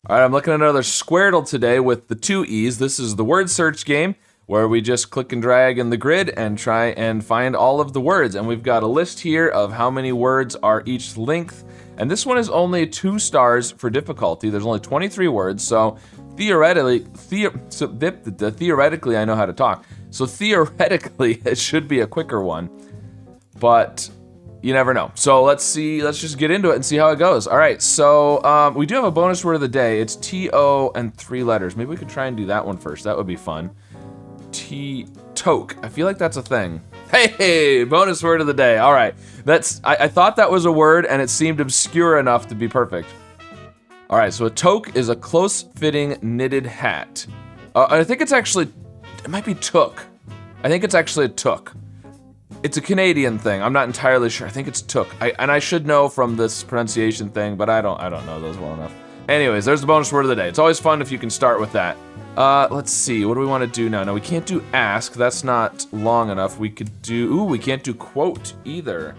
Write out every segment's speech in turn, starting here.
All right, I'm looking at another Squaredle today with the 2 E's. This is the word search game where we just click and drag in the grid and try and find all of the words. And we've got a list here of how many words are each length. And this one is only 2 stars for difficulty. There's only 23 words, so theoretically, theoretically I know how to talk. So theoretically, it should be a quicker one, but you never know. So let's see, let's just get into it and see how it goes. All right, so we do have a bonus word of the day. It's T-O and 3 letters. Maybe we could try and do that one first. That would be fun. Toke. I feel like that's a thing. Hey, bonus word of the day. All right, I thought that was a word and it seemed obscure enough to be perfect. All right, so a toque is a close-fitting knitted hat. I think it's actually, it might be toque. I think it's actually a toque. It's a Canadian thing. I'm not entirely sure. I think it's toque. And I should know from this pronunciation thing, but I don't know those well enough. Anyways, there's the bonus word of the day. It's always fun if you can start with that. Let's see. What do we want to do now? No, we can't do ask. That's not long enough. We could do. Ooh, we can't do quote either.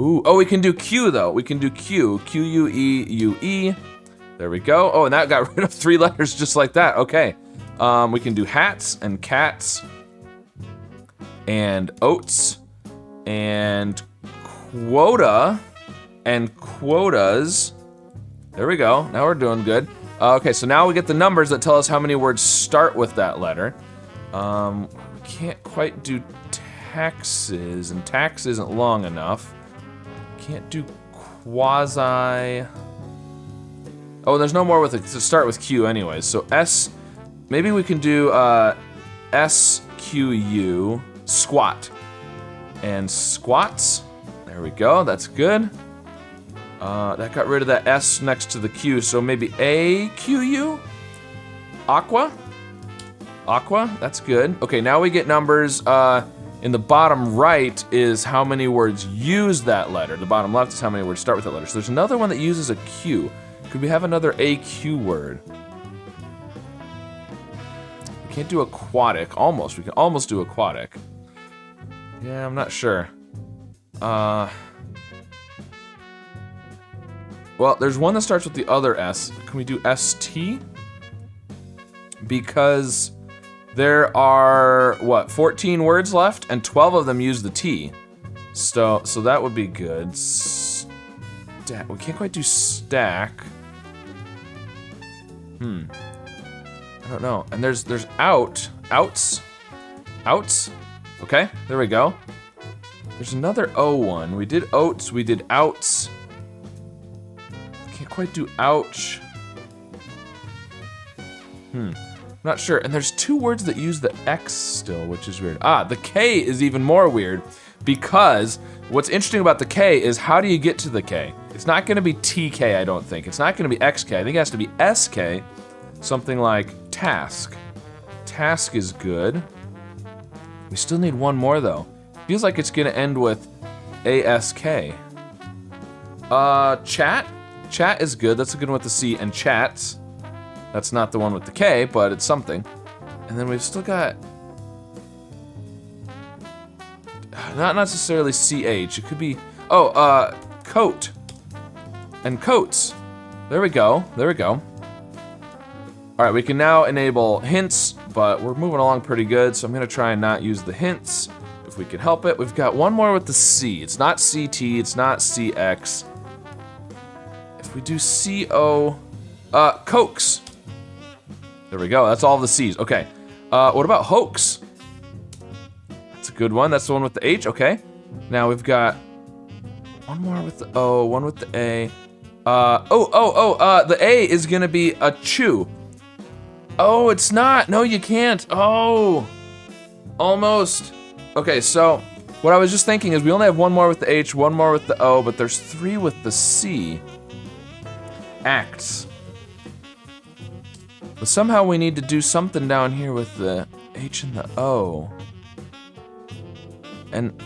Ooh. Oh, we can do Q though. We can do Q. Q-U-E-U-E. There we go. Oh, and that got rid of 3 letters just like that. Okay. We can do hats and cats and oats and quota and quotas. There we go. Now we're doing good. Okay, so now we get the numbers that tell us how many words start with that letter. We can't quite do taxes, and tax isn't long enough. Can't do quasi. Oh, there's no more with it to start with Q anyways. So S, maybe we can do SQU, squat. And squats, there we go, that's good. That got rid of that S next to the Q, so maybe AQU? Aqua? Aqua, that's good. Okay, now we get numbers. In the bottom right is how many words use that letter. The bottom left is how many words start with that letter. So there's another one that uses a Q. Could we have another AQ word? We can't do aquatic, almost. We can almost do aquatic. Yeah, I'm not sure. Well, there's one that starts with the other S. Can we do ST? Because there are, what, 14 words left, and 12 of them use the T. So that would be good. We can't quite do stack. I don't know. And there's outs. Okay, there we go. There's another O one. We did oats, we did outs. Can't quite do ouch. Not sure. And there's 2 words that use the X still, which is weird. The K is even more weird because what's interesting about the K is how do you get to the K? It's not gonna be TK, I don't think. It's not gonna be XK. I think it has to be SK. Something like task. Task is good. We still need one more though. Feels like it's gonna end with ASK. Chat? Chat is good, that's a good one with the C, and chats. That's not the one with the K, but it's something. And then we've still got, not necessarily CH, it could be, coat. And coats. There we go, there we go. All right, we can now enable hints, but we're moving along pretty good, so I'm gonna try and not use the hints if we can help it. We've got one more with the C. It's not CT, it's not CX. If we do CO, Cokes. There we go, that's all the C's, okay. What about hoax? That's a good one, that's the one with the H, okay. Now we've got one more with the O, one with the A. The A is gonna be a chew. Oh, it's not. No, you can't. Oh, almost. Okay, so what I was just thinking is we only have one more with the H, one more with the O, but there's 3 with the C. Acts. But somehow we need to do something down here with the H and the O. And,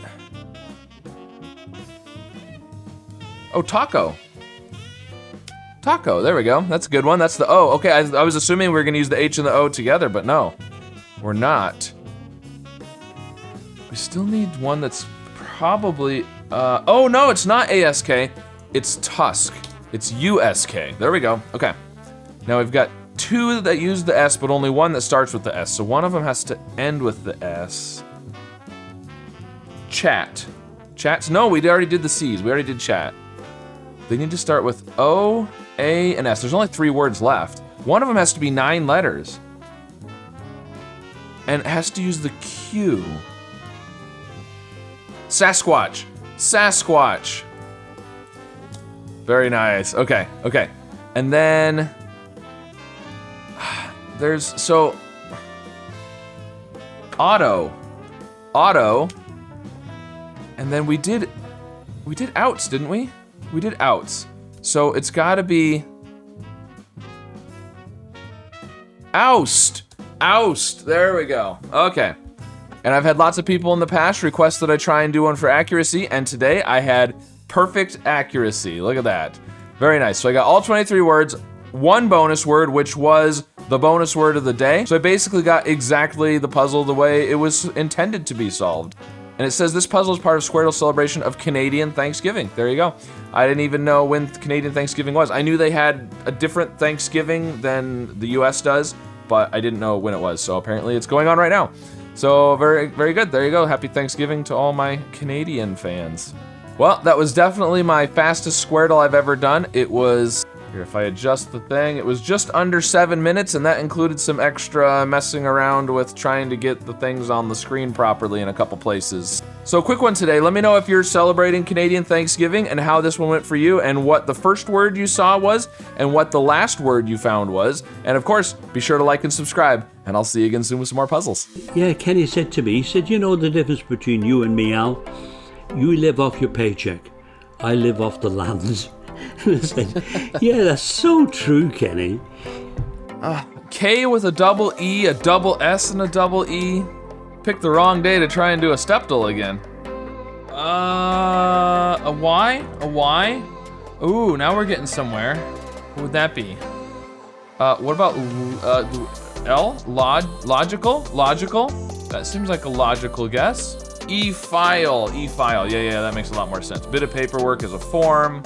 oh, taco. Taco, there we go. That's a good one. That's the O. Okay, I was assuming we were gonna use the H and the O together, but no, we're not. We still need one that's probably, oh no, it's not ASK, it's Tusk. It's USK, there we go, okay. Now we've got 2 that use the S, but only 1 that starts with the S. So one of them has to end with the S. Chat. Chats? No, we already did the C's. We already did chat. They need to start with O, A, and S. There's only 3 words left. One of them has to be 9 letters. And it has to use the Q. Sasquatch. Sasquatch. Very nice. Okay, okay. And then there's, so, auto. Auto. And then we did outs, didn't we? We did outs. So it's gotta be oust. Oust. There we go. Okay. And I've had lots of people in the past request that I try and do one for accuracy, and today I had perfect accuracy. Look at that. Very nice. So I got all 23 words, 1 bonus word, which was the bonus word of the day. So I basically got exactly the puzzle the way it was intended to be solved. And it says this puzzle is part of Squaredle's celebration of Canadian Thanksgiving. There you go. I didn't even know when Canadian Thanksgiving was. I knew they had a different Thanksgiving than the US does, but I didn't know when it was. So apparently it's going on right now. So very, very good. There you go. Happy Thanksgiving to all my Canadian fans. Well, that was definitely my fastest Squaredle I've ever done. It was, here, if I adjust the thing, it was just under 7 minutes, and that included some extra messing around with trying to get the things on the screen properly in a couple places. So quick one today. Let me know if you're celebrating Canadian Thanksgiving and how this one went for you, and what the first word you saw was, and what the last word you found was. And of course, be sure to like and subscribe, and I'll see you again soon with some more puzzles. Yeah, Kenny said to me, he said, you know the difference between you and me, Al? You live off your paycheck. I live off the lands. And I said, yeah, that's so true, Kenny. K with a double E, a double S, and a double E. Picked the wrong day to try and do a stepdle again. A Y? A Y? Ooh, now we're getting somewhere. What would that be? What about L? Logical? Logical? That seems like a logical guess. E-file. E-file. Yeah, that makes a lot more sense. Bit of paperwork is a form.